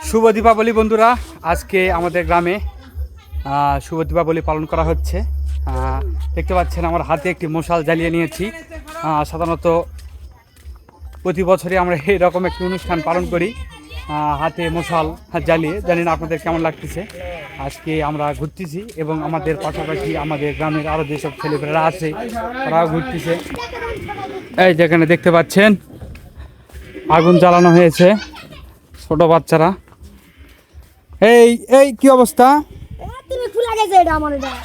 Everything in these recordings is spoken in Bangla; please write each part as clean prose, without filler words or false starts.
শুভ দীপাবলি বন্ধুরা। আজকে আমাদের গ্রামে শুভ দীপাবলি পালন করা হচ্ছে। দেখতে পাচ্ছেন আমার হাতে একটি মশাল জ্বালিয়ে নিয়েছি। সাধারণত প্রতি বছরই আমরা এরকম একটি অনুষ্ঠান পালন করি, হাতে মশাল জ্বালিয়ে। জানি না আপনাদের কেমন লাগতেছে। আজকে আমরা ঘুরতেছি এবং আমাদের পাশাপাশি আমাদের গ্রামের আরও যেসব ছেলেপেলেরা আছে তারাও ঘুরতেছে। এই যেখানে দেখতে পাচ্ছেন আগুন জ্বালানো হয়েছে, ছোট বাচ্চারা। এই এই কি অবস্থা?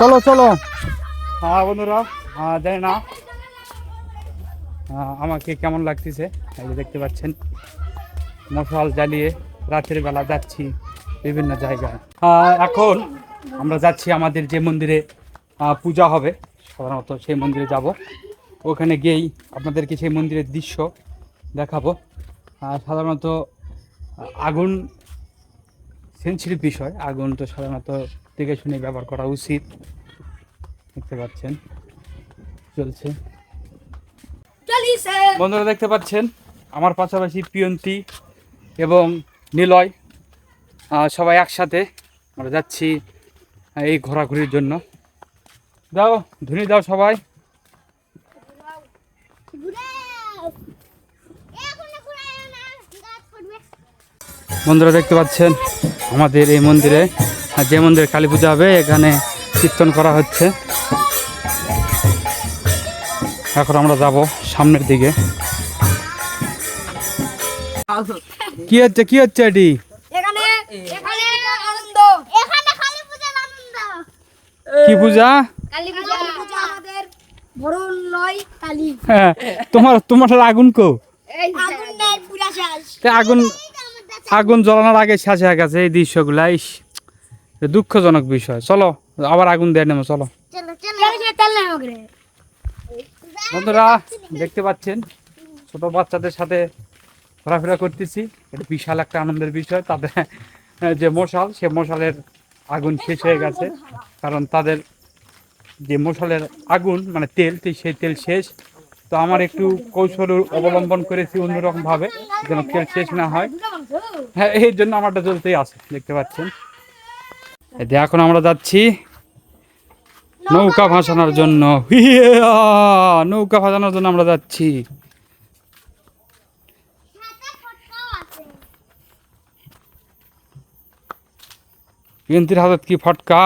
চলো চলো। বন্ধুরা, জানি না আমাকে কেমন লাগতেছে। এই যে দেখতে পাচ্ছেন মশাল জ্বালিয়ে রাতের বেলা যাচ্ছি বিভিন্ন জায়গায়। এখন আমরা যাচ্ছি আমাদের যে মন্দিরে পূজা হবে, সাধারণত সেই মন্দিরে যাব। ওখানে গিয়েই আপনাদেরকে সেই মন্দিরের দৃশ্য দেখাবো। সাধারণত আগুন সেন্সিটিভ বিষয়, আগুন তো সাধারণত দেখে শুনে ব্যবহার করা উচিত। দেখতে পাচ্ছেন চলছে। বন্ধুরা দেখতে পাচ্ছেন আমার পাশাপাশি পিয়ন্তি এবং নিলয়, সবাই একসাথে আমরা যাচ্ছি এই ঘোরাঘুরির জন্য। দাও ধুনি দাও সবাই। বন্ধুরা দেখতে পাচ্ছেন আমাদের এই মন্দিরে, যে মন্দিরে কালী পূজা হবে, এখানে কীর্তন করা হচ্ছে। এখন আমরা যাব সামনের দিকে। কি হচ্ছে কি হচ্ছে এটি? কি পূজা? তোমার তোমার আগুন কো? আগুন আগুন জ্বলানোর আগে শেষ হয়ে গেছে এই দৃশ্যগুলা। দুঃখজনক বিষয়। চলো আবার আগুন দিয়ে নেবো, চলো। বন্ধুরা দেখতে পাচ্ছেন ছোট বাচ্চাদের সাথে ঘোরাফেরা করতেছি। এটা বিশাল একটা আনন্দের বিষয়। তাদের যে মশাল, সে মশালের আগুন শেষ হয়ে গেছে, কারণ তাদের যে মশালের আগুন মানে তেল, সেই তেল শেষ। তো আমার একটু কৌশল অবলম্বন করেছি অন্যরকমভাবে, যেন তেল শেষ না হয়। হ্যাঁ, এই জন্য আমারটা জ্বলতেই আছে, দেখতে পাচ্ছেন। এখন আমরা যাচ্ছি নৌকা ভাসানোর জন্য। নৌকা ভাসানোর জন্য আমরা যাচ্ছি। ইন্দির হাতত কি ফটকা।